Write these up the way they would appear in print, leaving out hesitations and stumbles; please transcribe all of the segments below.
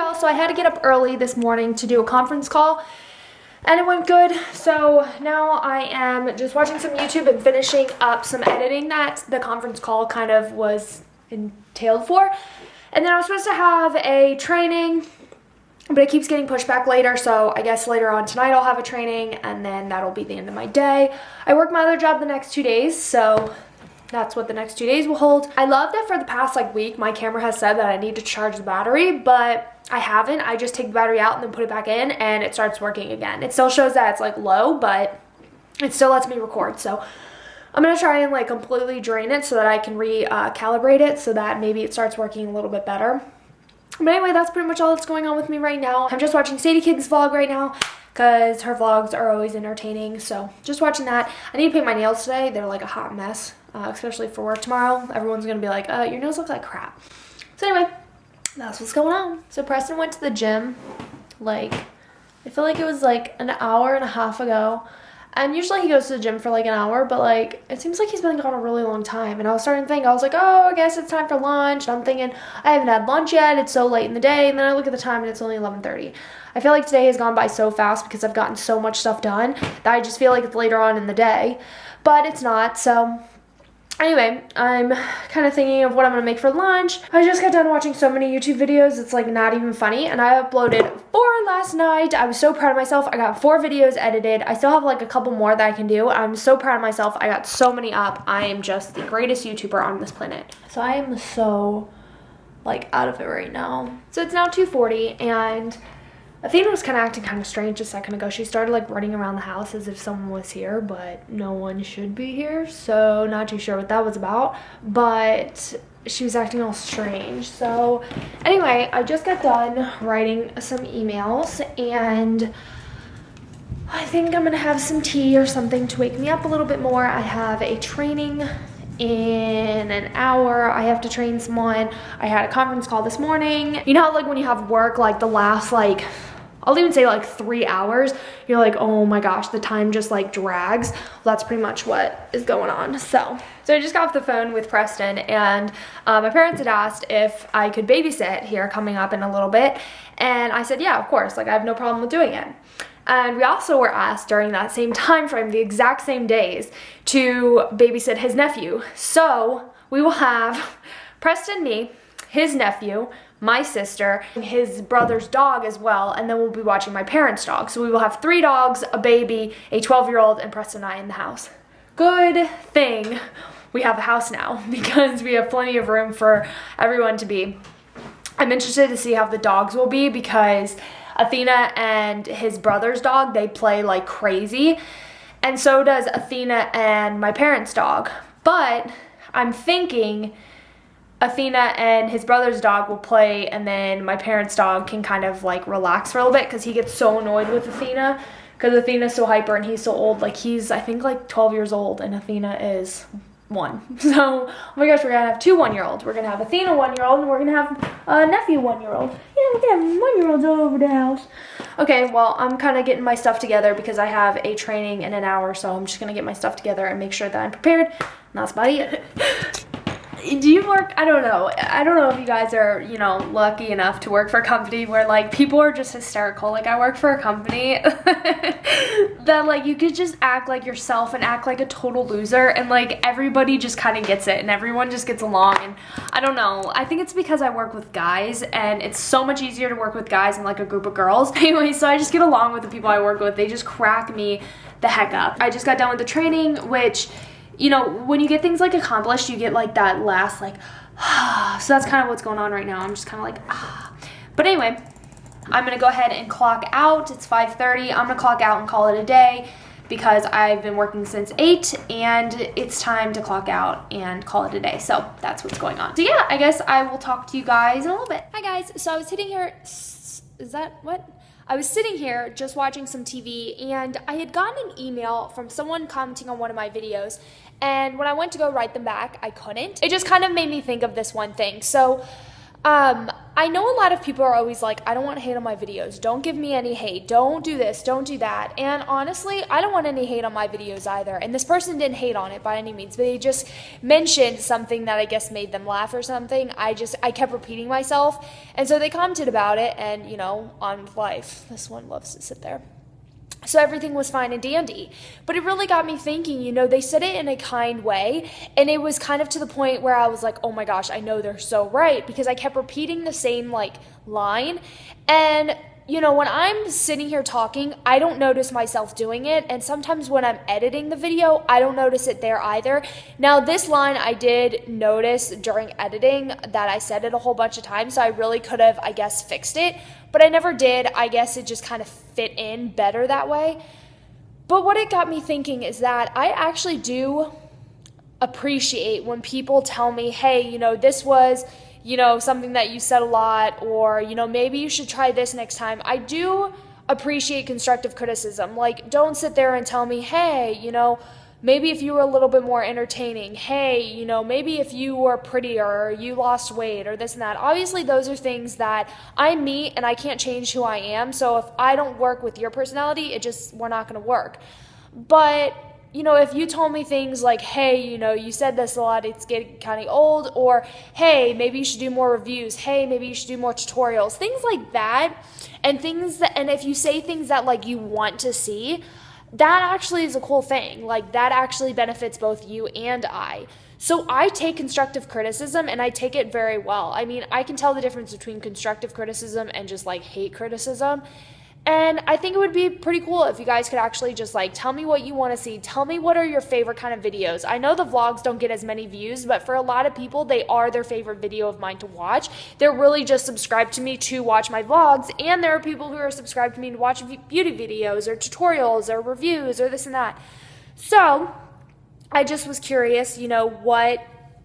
y'all, so I had to get up early this morning to do a conference call and it went good. So now I am just watching some YouTube and finishing up some editing that the conference call kind of was entailed for. And then I was supposed to have a training, but it keeps getting pushed back later, so I guess later on tonight I'll have a training and then that'll be the end of my day. I work my other job the next 2 days, so that's what the next 2 days will hold. I love that for the past week, my camera has said that I need to charge the battery, but I haven't. I just take the battery out and then put it back in and it starts working again. It still shows that it's low, but it still lets me record. So I'm gonna try and completely drain it so that I can recalibrate it so that maybe it starts working a little bit better. But anyway, that's pretty much all that's going on with me right now. I'm just watching Sadie Kid's vlog right now because her vlogs are always entertaining. So just watching that. I need to paint my nails today. They're a hot mess. Especially for work tomorrow. Everyone's gonna be like, your nails look like crap. So anyway, that's what's going on. So Preston went to the gym, I feel like it was an hour and a half ago. And usually he goes to the gym for an hour, but it seems like he's been gone a really long time. And I was starting to think, I was like, oh, I guess it's time for lunch. And I'm thinking, I haven't had lunch yet. It's so late in the day. And then I look at the time and it's only 11:30. I feel like today has gone by so fast because I've gotten so much stuff done that I just feel like it's later on in the day. But it's not, so anyway, I'm kind of thinking of what I'm going to make for lunch. I just got done watching so many YouTube videos, it's not even funny. And I uploaded 4 last night. I was so proud of myself. I got 4 videos edited. I still have a couple more that I can do. I'm so proud of myself. I got so many up. I am just the greatest YouTuber on this planet. So I am so out of it right now. So it's now 2:40 and Athena was kind of acting kind of strange a second ago. She started running around the house as if someone was here, but no one should be here. So not too sure what that was about, but she was acting all strange. So anyway, I just got done writing some emails and I think I'm gonna have some tea or something to wake me up a little bit more. I have a training in an hour. I have to train someone. I had a conference call this morning. You know how when you have work the last I'll even say 3 hours, you're oh my gosh, the time just drags. Well, that's pretty much what is going on. So I just got off the phone with Preston and my parents had asked if I could babysit here coming up in a little bit. And I said, yeah, of course, I have no problem with doing it. And we also were asked during that same time frame, the exact same days, to babysit his nephew. So we will have Preston, me, his nephew, my sister, and his brother's dog as well, and then we'll be watching my parents' dog. So we will have 3 dogs, a baby, a 12-year-old, and Preston and I in the house. Good thing we have a house now because we have plenty of room for everyone to be. I'm interested to see how the dogs will be because Athena and his brother's dog, they play like crazy, and so does Athena and my parents' dog. But I'm thinking Athena and his brother's dog will play and then my parents' dog can kind of relax for a little bit because he gets so annoyed with Athena because Athena's so hyper and he's so old. He's I think 12 years old and Athena is 1. So, oh my gosh, we're gonna have 2 1-year-olds. We're gonna have Athena 1-year-old and we're gonna have a nephew 1-year-old. Yeah, we can have 1-year-olds all over the house. Okay, well, I'm kind of getting my stuff together because I have a training in an hour, so I'm just gonna get my stuff together and make sure that I'm prepared. And that's about it. Do you work? I don't know if you guys are, lucky enough to work for a company where people are just hysterical. I work for a company that you could just act like yourself and act like a total loser and everybody just kind of gets it and everyone just gets along. And I don't know, I think it's because I work with guys and it's so much easier to work with guys than a group of girls. Anyway, so I just get along with the people I work with. They just crack me the heck up. I just got done with the training, which when you get things accomplished, you get that last so that's kind of what's going on right now. I'm just kind of But anyway, I'm gonna go ahead and clock out. It's 5:30. I'm gonna clock out and call it a day because I've been working since 8 and it's time to clock out and call it a day. So that's what's going on. So yeah, I guess I will talk to you guys in a little bit. Hi guys, so I was sitting here, I was sitting here just watching some TV and I had gotten an email from someone commenting on one of my videos, and when I went to go write them back, I couldn't. It just kind of made me think of this one thing. So I I know a lot of people are always like, I don't want hate on my videos. Don't give me any hate. Don't do this. Don't do that. And honestly, I don't want any hate on my videos either. And this person didn't hate on it by any means, but they just mentioned something that I guess made them laugh or something. I kept repeating myself. And so they commented about it, and, you know, on with life. This one loves to sit there. So everything was fine and dandy. But it really got me thinking, you know, they said it in a kind way, and it was kind of to the point where I was like, oh my gosh, I know they're so right, because I kept repeating the same, like, line. And, you know, when I'm sitting here talking, I don't notice myself doing it, and sometimes when I'm editing the video, I don't notice it there either. Now, this line I did notice during editing that I said it a whole bunch of times, so I really could have, I guess, fixed it. But I never did. I guess it just kind of fit in better that way. But what it got me thinking is that I actually do appreciate when people tell me, hey, you know, this was, you know, something that you said a lot, or, you know, maybe you should try this next time. I do appreciate constructive criticism. Like, don't sit there and tell me, hey, you know, maybe if you were a little bit more entertaining, hey, you know, maybe if you were prettier, or you lost weight, or this and that. Obviously, those are things that I'm me, and I can't change who I am. So if I don't work with your personality, we're not going to work. But, you know, if you told me things like, hey, you know, you said this a lot, it's getting kind of old, or hey, maybe you should do more reviews, hey, maybe you should do more tutorials, things like that, and if you say things that, like, you want to see, that actually is a cool thing. Like, that actually benefits both you and I. So I take constructive criticism, and I take it very well. I mean, I can tell the difference between constructive criticism and just, like, hate criticism. And I think it would be pretty cool if you guys could actually just, like, tell me what you want to see. Tell me what are your favorite kind of videos. I know the vlogs don't get as many views, but for a lot of people, they are their favorite video of mine to watch. They're really just subscribed to me to watch my vlogs, and there are people who are subscribed to me to watch beauty videos or tutorials or reviews or this and that. So I just was curious, you know, what,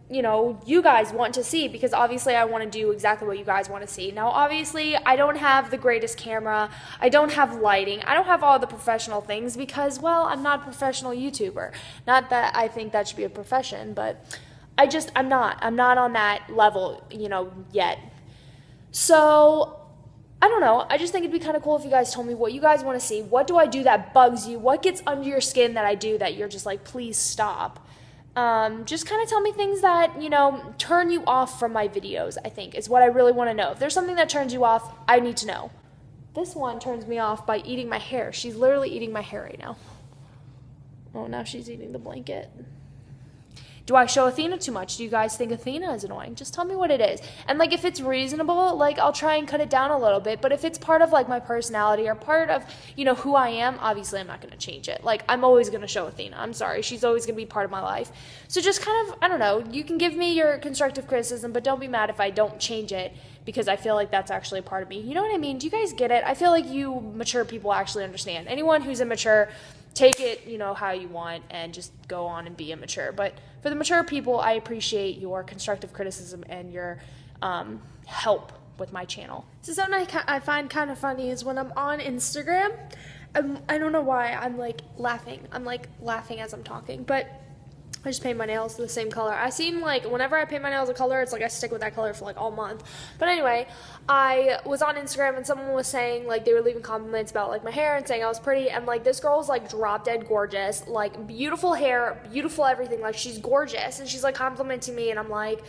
you know, you guys want to see, because obviously I want to do exactly what you guys want to see. Now, obviously, I don't have the greatest camera. I don't have lighting. I don't have all the professional things because, well, I'm not a professional YouTuber. Not that I think that should be a profession, but I'm not on that level, you know, yet. So I don't know. I just think it'd be kind of cool if you guys told me what you guys want to see. What do I do that bugs you? What gets under your skin that I do that you're just like, please stop? Just kind of tell me things that, you know, turn you off from my videos, I think, is what I really want to know. If there's something that turns you off, I need to know. This one turns me off by eating my hair. She's literally eating my hair right now. Oh, now she's eating the blanket. Do I show Athena too much? Do you guys think Athena is annoying? Just tell me what it is. And, like, if it's reasonable, like, I'll try and cut it down a little bit. But if it's part of, like, my personality or part of, you know, who I am, obviously I'm not going to change it. Like, I'm always going to show Athena. I'm sorry. She's always going to be part of my life. So just kind of, I don't know, you can give me your constructive criticism, but don't be mad if I don't change it, because I feel like that's actually a part of me. You know what I mean? Do you guys get it? I feel like you mature people actually understand. Anyone who's immature, take it, you know, how you want and just go on and be immature. But for the mature people, I appreciate your constructive criticism and your help with my channel. So something I find kind of funny is when I'm on Instagram, I don't know why, I'm like laughing. I'm like laughing as I'm talking, but I just paint my nails the same color. I seem like whenever I paint my nails a color, it's like I stick with that color for like all month. But anyway, I was on Instagram and someone was saying, like, they were leaving compliments about like my hair and saying I was pretty, and like this girl's like drop dead gorgeous, like beautiful hair, beautiful everything, like she's gorgeous, and she's like complimenting me, and I'm like,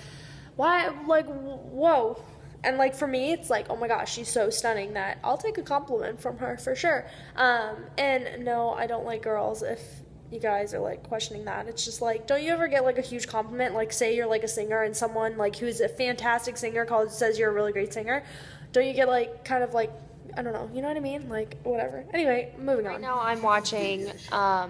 why, like, whoa. And like for me, it's like, oh my gosh, she's so stunning that I'll take a compliment from her for sure. And no, I don't like girls, if you guys are like questioning that. It's just like, don't you ever get like a huge compliment, like say you're like a singer and someone like who's a fantastic singer says you're a really great singer, don't you get like kind of like, I don't know, you know what I mean, like whatever. Anyway, moving on. Right now I'm watching I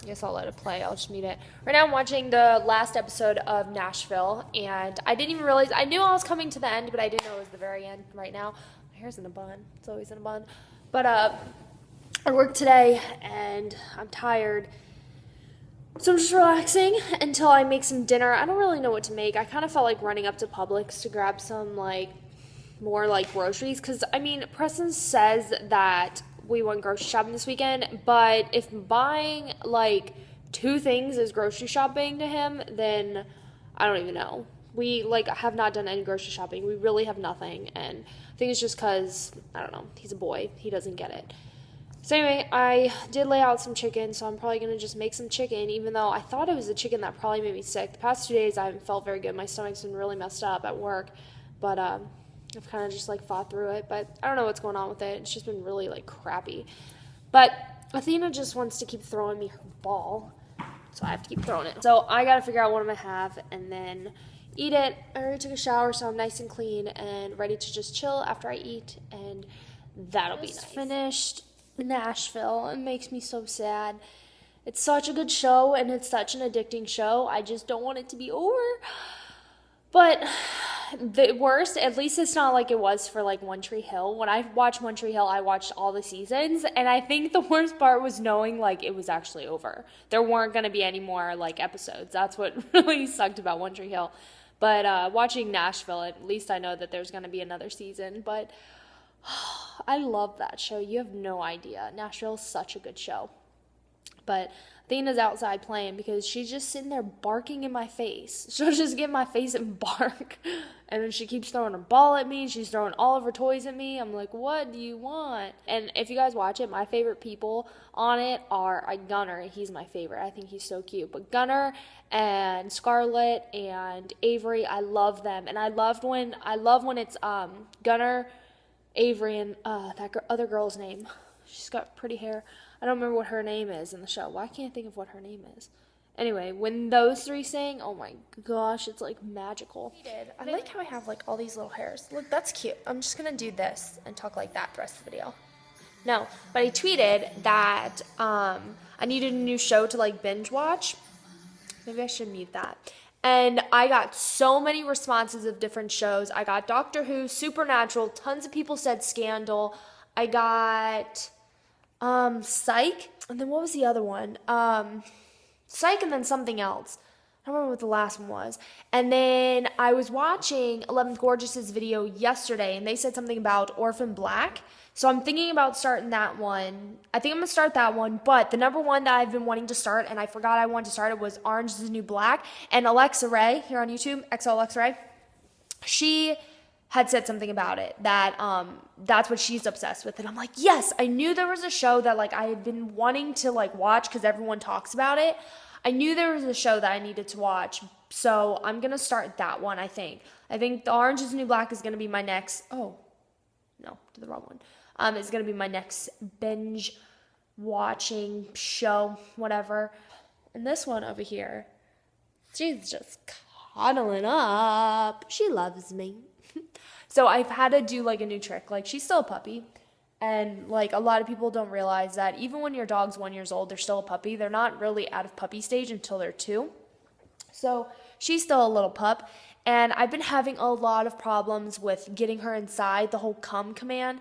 guess I'll let it play, I'll just mute it. Right now I'm watching the last episode of Nashville, and I didn't even realize, I knew I was coming to the end, but I didn't know it was the very end. Right now my hair's in a bun, it's always in a bun, but I worked today and I'm tired, so I'm just relaxing until I make some dinner. I don't really know what to make. I kind of felt like running up to Publix to grab some like more like groceries, because I mean Preston says that we went grocery shopping this weekend, but if buying like 2 things is grocery shopping to him, then I don't even know. We, like, have not done any grocery shopping. We really have nothing, and I think it's just because, I don't know, he's a boy. He doesn't get it. So anyway, I did lay out some chicken, so I'm probably going to just make some chicken, even though I thought it was the chicken that probably made me sick. The past 2 days, I haven't felt very good. My stomach's been really messed up at work, but I've kind of just, like, fought through it. But I don't know what's going on with it. It's just been really, like, crappy. But Athena just wants to keep throwing me her ball, so I have to keep throwing it. So I got to figure out what I'm going to have, and then eat it. I already took a shower, so I'm nice and clean and ready to just chill after I eat, and that'll be nice. Finished Nashville. It makes me so sad. It's such a good show, and it's such an addicting show. I just don't want it to be over. But the worst, at least it's not like it was for, like, One Tree Hill. When I watched One Tree Hill, I watched all the seasons, and I think the worst part was knowing, like, it was actually over. There weren't going to be any more, like, episodes. That's what really sucked about One Tree Hill. But watching Nashville, at least I know that there's going to be another season. But I love that show. You have no idea. Nashville's such a good show. But Athena's outside playing because she's just sitting there barking in my face. She'll just get in my face and bark. And then she keeps throwing a ball at me. She's throwing all of her toys at me. I'm like, what do you want? And if you guys watch it, my favorite people on it are Gunner. He's my favorite. I think he's so cute. But Gunner and Scarlett and Avery, I love them. And I love when it's Gunner, Avery, and that other girl's name. She's got pretty hair. I don't remember what her name is in the show. Why can't I think of what her name is? Anyway, when those three sing, oh my gosh, it's like magical. I like how I have like all these little hairs. Look, that's cute. I'm just gonna do this and talk like that the rest of the video. No, but I tweeted that I needed a new show to like binge watch. Maybe I should mute that. And I got so many responses of different shows. I got Doctor Who, Supernatural, tons of people said Scandal. I got Psych, and then what was the other one? Psych and then something else. I don't remember what the last one was. And then I was watching 11th Gorgeous's video yesterday, and they said something about Orphan Black. So I'm thinking about starting that one. I think I'm going to start that one, but the number one that I've been wanting to start, and I forgot I wanted to start it, was Orange is the New Black. And Alexa Ray, here on YouTube, XO Alexa Ray, she had said something about it, that that's what she's obsessed with. And I'm like, yes, I knew there was a show that like I had been wanting to like watch because everyone talks about it. I knew there was a show that I needed to watch. So I'm going to start that one, I think. I think The Orange is the New Black is going to be my next, oh, no, did the wrong one. It's going to be my next binge watching show, whatever. And this one over here, she's just cuddling up. She loves me. So I've had to do like a new trick. Like, she's still a puppy, and like a lot of people don't realize that even when your dog's 1 year old, they're still a puppy. They're not really out of puppy stage until they're 2. So she's still a little pup, and I've been having a lot of problems with getting her inside, the whole come command.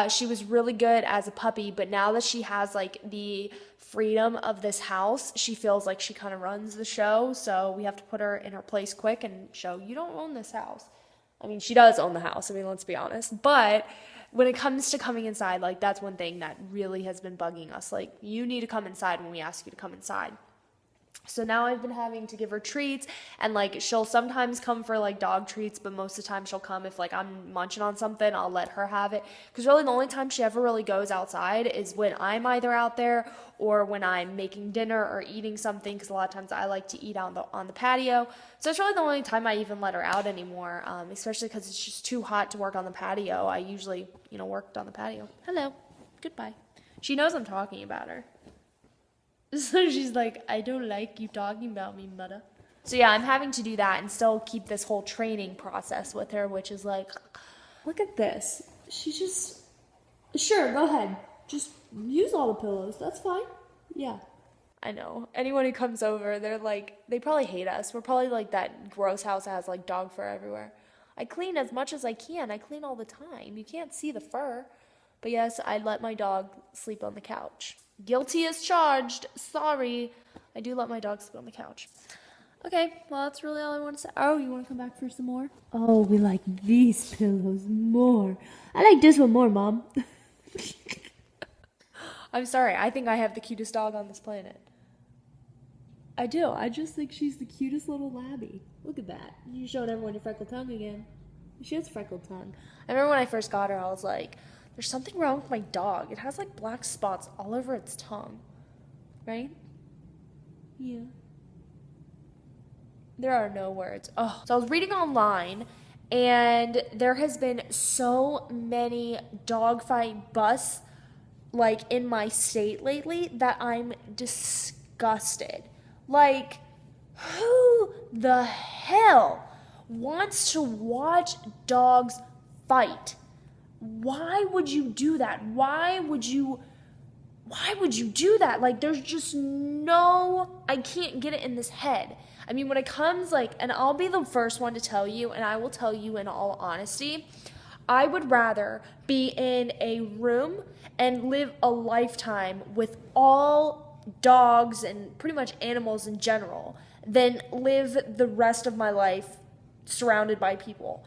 She was really good as a puppy, but now that she has like the freedom of this house, she feels like she kind of runs the show. So we have to put her in her place quick and show, you don't own this house. I mean, she does own the house. I mean, let's be honest. But when it comes to coming inside, like, that's one thing that really has been bugging us. Like, you need to come inside when we ask you to come inside. So now I've been having to give her treats, and like she'll sometimes come for like dog treats, but most of the time she'll come if like I'm munching on something, I'll let her have it. Because really the only time she ever really goes outside is when I'm either out there or when I'm making dinner or eating something, because a lot of times I like to eat on the patio. So it's really the only time I even let her out anymore, especially because it's just too hot to work on the patio. I usually, worked on the patio. Hello. Goodbye. She knows I'm talking about her. So she's like, I don't like you talking about me, mother. So yeah, I'm having to do that and still keep this whole training process with her, which is like, look at this. She just, sure, go ahead. Just use all the pillows. That's fine. Yeah. I know. Anyone who comes over, they're like, they probably hate us. We're probably like that gross house that has like dog fur everywhere. I clean as much as I can. I clean all the time. You can't see the fur. But yes, I let my dog sleep on the couch. Guilty as charged. Sorry. I do let my dog sleep on the couch. Okay, well, that's really all I want to say. Oh, you want to come back for some more? Oh, we like these pillows more. I like this one more, Mom. I'm sorry. I think I have the cutest dog on this planet. I do. I just think she's the cutest little labby. Look at that. You showed everyone your freckled tongue again. She has freckled tongue. I remember when I first got her, I was like, there's something wrong with my dog. It has like black spots all over its tongue. Right? Yeah. There are no words. Oh, so I was reading online, and there has been so many dogfight busts like in my state lately that I'm disgusted. Like, who the hell wants to watch dogs fight? Why would you do that? Why would you do that? Like, there's just I can't get it in this head. I mean, when it comes and I'll be the first one to tell you, and I will tell you in all honesty, I would rather be in a room and live a lifetime with all dogs and pretty much animals in general than live the rest of my life surrounded by people.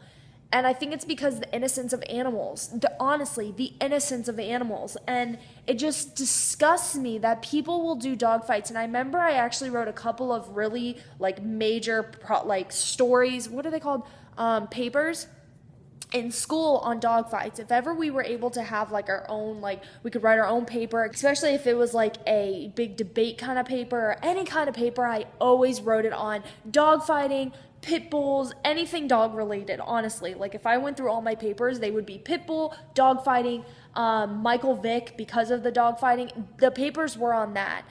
And I think it's because the innocence of animals, honestly, the innocence of animals. And it just disgusts me that people will do dog fights. And I remember I actually wrote a couple of really major stories. What are they called? Papers in school on dog fights. If ever we were able to have our own, we could write our own paper, especially if it was a big debate kind of paper or any kind of paper, I always wrote it on dog fighting, pit bulls, anything dog related, honestly. If I went through all my papers, they would be pit bull, dog fighting, Michael Vick, because of the dog fighting. The papers were on that.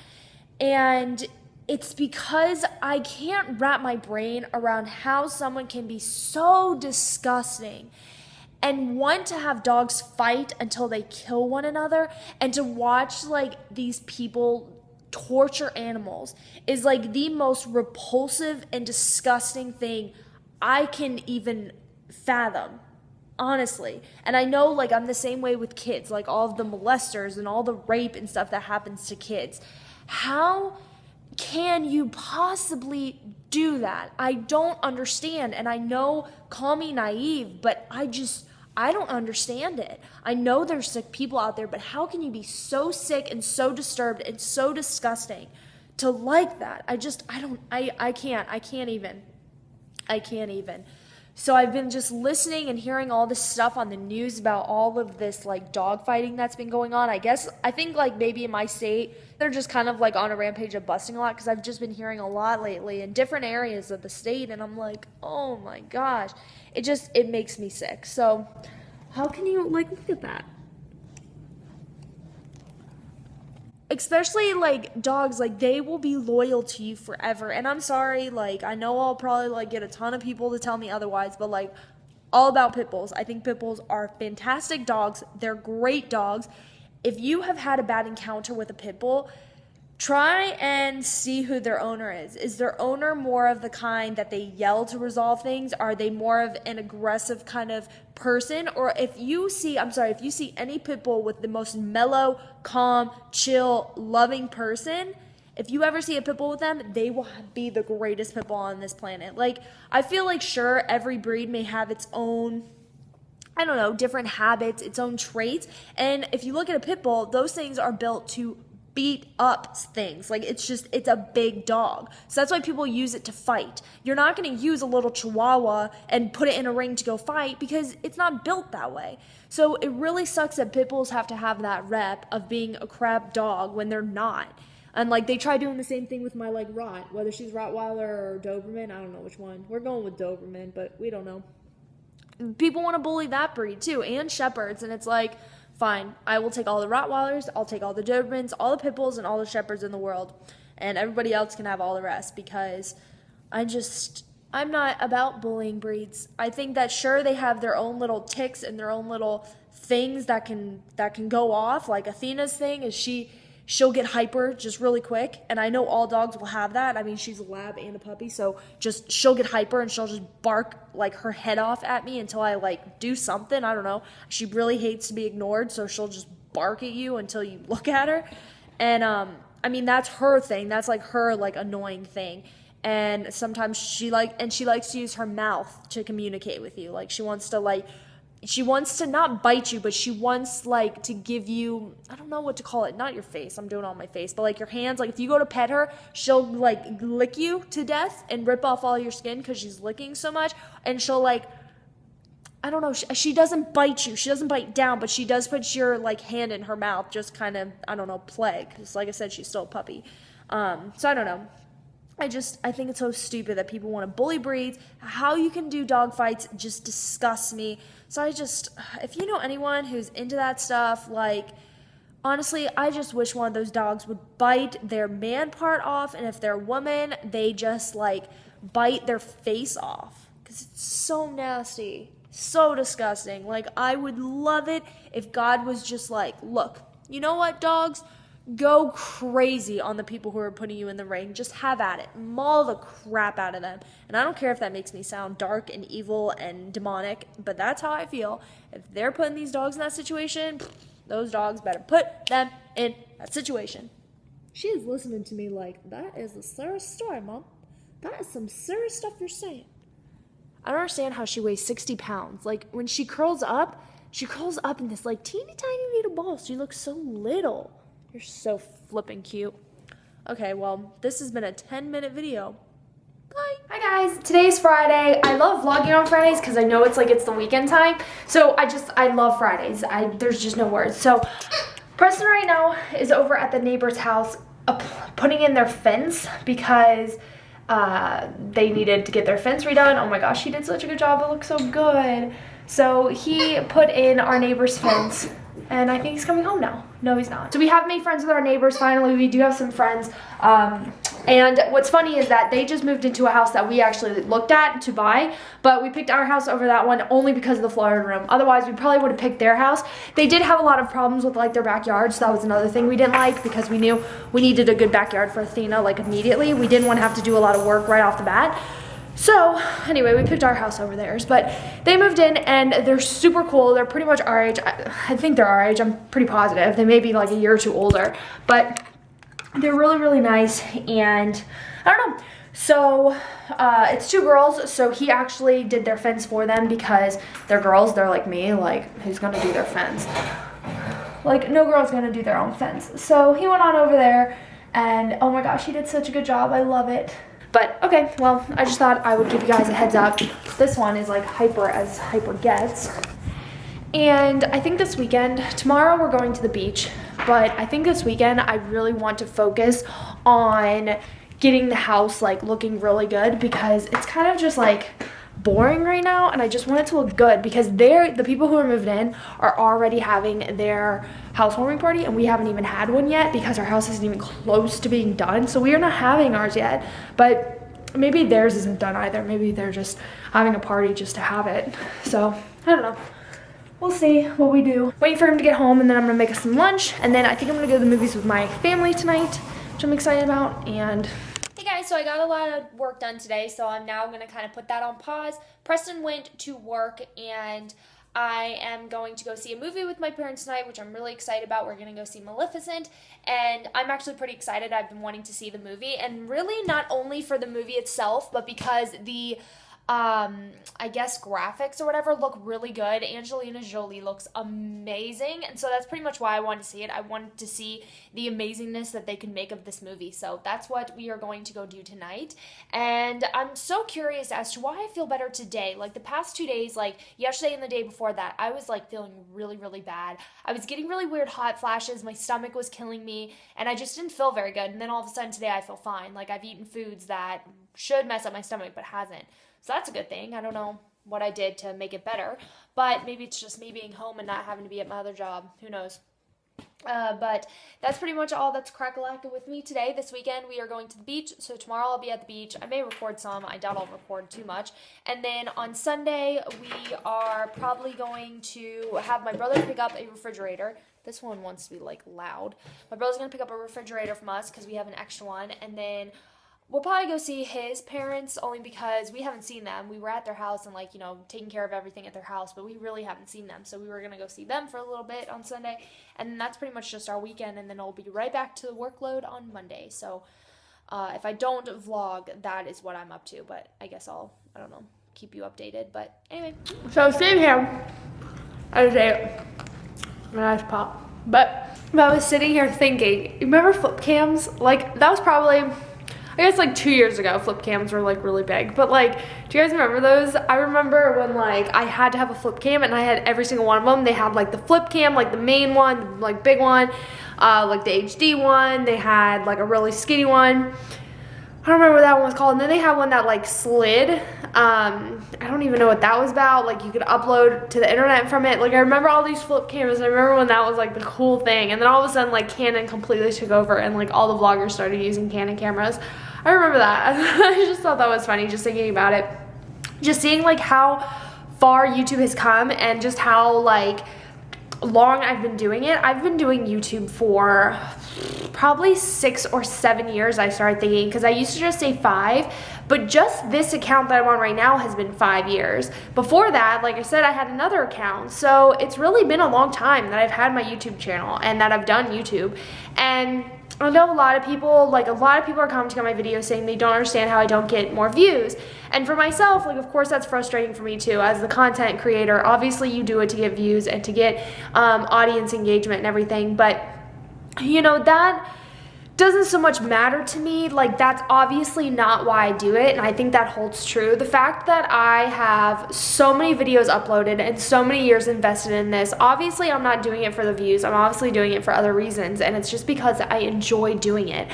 And it's because I can't wrap my brain around how someone can be so disgusting and want to have dogs fight until they kill one another, and to watch these people torture animals is the most repulsive and disgusting thing I can even fathom, honestly. And I know I'm the same way with kids, all of the molesters and all the rape and stuff that happens to kids. How can you possibly do that? I don't understand. And I know, call me naive, but I don't understand it. I know there's sick people out there, but how can you be so sick and so disturbed and so disgusting to that? I can't even. So I've been just listening and hearing all this stuff on the news about all of this dog fighting that's been going on. I think maybe in my state, they're just kind of on a rampage of busting a lot, because I've just been hearing a lot lately in different areas of the state, and I'm oh my gosh, it makes me sick. So how can you look at that? Especially dogs, they will be loyal to you forever. And I'm sorry, I know I'll probably get a ton of people to tell me otherwise, but all about pit bulls. I think pit bulls are fantastic dogs. They're great dogs. If you have had a bad encounter with a pit bull, try and see who their owner is. Is their owner more of the kind that they yell to resolve things? Are they more of an aggressive kind of person? Or if you see any pit bull with the most mellow, calm, chill, loving person, if you ever see a pit bull with them, they will be the greatest pit bull on this planet. I feel sure, every breed may have its own, different habits, its own traits. And if you look at a pit bull, those things are built to beat up things. It's a big dog. So that's why people use it to fight. You're not going to use a little chihuahua and put it in a ring to go fight, because it's not built that way. So it really sucks that pit bulls have to have that rep of being a crap dog when they're not. And they try doing the same thing with my Rot, whether she's Rottweiler or Doberman. I don't know which one. We're going with Doberman, but we don't know. People want to bully that breed too, and Shepherds, and it's fine, I will take all the Rottweilers, I'll take all the Dobermans, all the Pit Bulls, and all the Shepherds in the world, and everybody else can have all the rest, because I'm not about bullying breeds. I think that sure, they have their own little ticks and their own little things that can go off. Athena's thing is she'll get hyper just really quick, and I know all dogs will have that. I mean, she's a lab and a puppy, so she'll get hyper and she'll just bark her head off at me until I do something. I don't know. She really hates to be ignored, so she'll just bark at you until you look at her. And I mean, that's her thing. That's her annoying thing. And sometimes she likes to use her mouth to communicate with you. She wants to she wants to not bite you, but she wants like to give you, I don't know what to call it, not your face, I'm doing it on my face, but like your hands. Like if you go to pet her, she'll like lick you to death and rip off all your skin because she's licking so much. And she'll like, I don't know, she doesn't bite you, she doesn't bite down, but she does put your like hand in her mouth, just kind of, I don't know, plague, because like I said, she's still a puppy. So I don't know. I think it's so stupid that people want to bully breeds. How you can do dog fights just disgusts me. So if you know anyone who's into that stuff, like, honestly, I just wish one of those dogs would bite their man part off, and if they're a woman, they just, like, bite their face off. Because it's so nasty. So disgusting. Like, I would love it if God was just like, look, you know what, dogs? Go crazy on the people who are putting you in the ring. Just have at it. Maul the crap out of them. And I don't care if that makes me sound dark and evil and demonic, but that's how I feel. If they're putting these dogs in that situation, those dogs better put them in that situation. She is listening to me like, that is the serious story, Mom. That is some serious stuff you're saying. I don't understand how she weighs 60 pounds. Like, when she curls up in this, like, teeny tiny little ball. She looks so little. You're so flippin' cute. Okay, well, this has been a 10-minute video. Bye. Hi guys, today's Friday. I love vlogging on Fridays because I know it's the weekend time. So I love Fridays. There's just no words. So Preston right now is over at the neighbor's house putting in their fence because they needed to get their fence redone. Oh my gosh, he did such a good job. It looks so good. So he put in our neighbor's fence. And I think he's coming home now. No, he's not. So we have made friends with our neighbors. Finally, we do have some friends. And what's funny is that they just moved into a house that we actually looked at to buy. But we picked our house over that one only because of the flooring room. Otherwise, we probably would have picked their house. They did have a lot of problems with like their backyard. So that was another thing we didn't like because we knew we needed a good backyard for Athena like immediately. We didn't want to have to do a lot of work right off the bat. So anyway, we picked our house over theirs, but they moved in and they're super cool. They're pretty much our age. I think they're our age. I'm pretty positive. They may be like a year or two older, but they're really, really nice. And I don't know. So it's two girls. So he actually did their fence for them because they're girls. They're like me. Like, who's going to do their fence? Like, no girl's going to do their own fence. So he went on over there and oh my gosh, he did such a good job. I love it. But, okay, well, I just thought I would give you guys a heads up. This one is like hyper as hyper gets. And I think this weekend, tomorrow we're going to the beach, but I think this weekend I really want to focus on getting the house like looking really good because it's kind of just like boring right now, and I just want it to look good because the people who are moved in are already having their housewarming party, and we haven't even had one yet because our house isn't even close to being done. So we are not having ours yet, but maybe theirs isn't done either. Maybe they're just having a party just to have it. So I don't know. We'll see what we do. Waiting for him to get home, and then I'm gonna make us some lunch, and then I think I'm gonna go to the movies with my family tonight, which I'm excited about. And hey guys, so I got a lot of work done today, so I'm now going to kind of put that on pause. Preston went to work, and I am going to go see a movie with my parents tonight, which I'm really excited about. We're going to go see Maleficent, and I'm actually pretty excited. I've been wanting to see the movie, and really not only for the movie itself, but because the I guess graphics or whatever look really good. Angelina Jolie looks amazing, and so that's pretty much why I wanted to see it. I wanted to see the amazingness that they could make of this movie, so that's what we are going to go do tonight. And I'm so curious as to why I feel better today. Like the past 2 days, like yesterday and the day before that, I was like feeling really, really bad. I was getting really weird hot flashes, my stomach was killing me, and I just didn't feel very good. And then all of a sudden today I feel fine. Like I've eaten foods that should mess up my stomach but hasn't. So that's a good thing. I don't know what I did to make it better, but maybe it's just me being home and not having to be at my other job. Who knows? But that's pretty much all that's crack-a-lackin' with me today. This weekend we are going to the beach, so tomorrow I'll be at the beach. I may record some. I doubt I'll record too much. And then on Sunday we are probably going to have my brother pick up a refrigerator. This one wants to be like loud. My brother's going to pick up a refrigerator from us because we have an extra one, and then we'll probably go see his parents only because we haven't seen them. We were at their house and, like, you know, taking care of everything at their house, but we really haven't seen them. So we were going to go see them for a little bit on Sunday, and that's pretty much just our weekend, and then I'll be right back to the workload on Monday. So if I don't vlog, that is what I'm up to, but I guess I don't know, keep you updated. But anyway, so same here. I just ate a nice pop. But I was sitting here thinking, remember flip cams? Like, that was probably, I guess like 2 years ago, flip cams were like really big. But like, do you guys remember those? I remember when like I had to have a flip cam and I had every single one of them. They had like the flip cam, like the main one, like big one, like the HD one. They had like a really skinny one. I don't remember what that one was called. And then they had one that like slid. I don't even know what that was about. Like you could upload to the internet from it. Like I remember all these flip cameras. I remember when that was like the cool thing. And then all of a sudden like Canon completely took over and like all the vloggers started using Canon cameras. I remember that. I just thought that was funny just thinking about it. Just seeing like how far YouTube has come and just how like long I've been doing it. I've been doing YouTube for probably 6 or 7 years, I started thinking, because I used to just say 5, but just this account that I'm on right now has been 5 years. Before that, like I said, I had another account, so it's really been a long time that I've had my YouTube channel and that I've done YouTube. And I know a lot of people are commenting on my videos saying they don't understand how I don't get more views. And for myself, like, of course, that's frustrating for me too. As the content creator, obviously you do it to get views and to get audience engagement and everything. But, you know, that doesn't so much matter to me. Like, that's obviously not why I do it, and I think that holds true. The fact that I have so many videos uploaded and so many years invested in this, obviously I'm not doing it for the views. I'm obviously doing it for other reasons, and it's just because I enjoy doing it.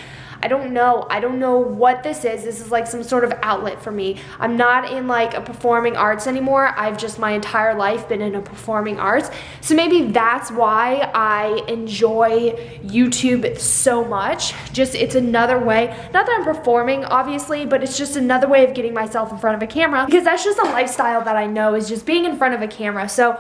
I don't know what this is. This is like some sort of outlet for me. I'm not in like a performing arts anymore. I've just my entire life been in a performing arts. So maybe that's why I enjoy YouTube so much. Just it's another way, not that I'm performing obviously, but it's just another way of getting myself in front of a camera, because that's just a lifestyle that I know is just being in front of a camera. So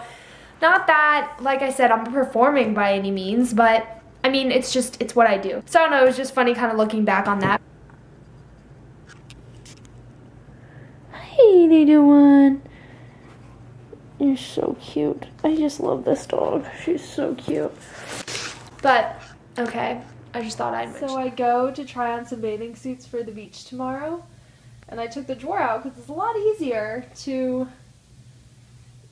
not that, like I said, I'm performing by any means, but I mean, it's what I do. So I don't know, it was just funny kind of looking back on that. Hey, little one. You're so cute. I just love this dog. She's so cute. But, okay, I just thought I'd mention. So I go to try on some bathing suits for the beach tomorrow. And I took the drawer out because it's a lot easier to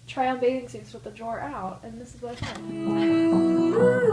try on bathing suits with the drawer out. And this is what I found.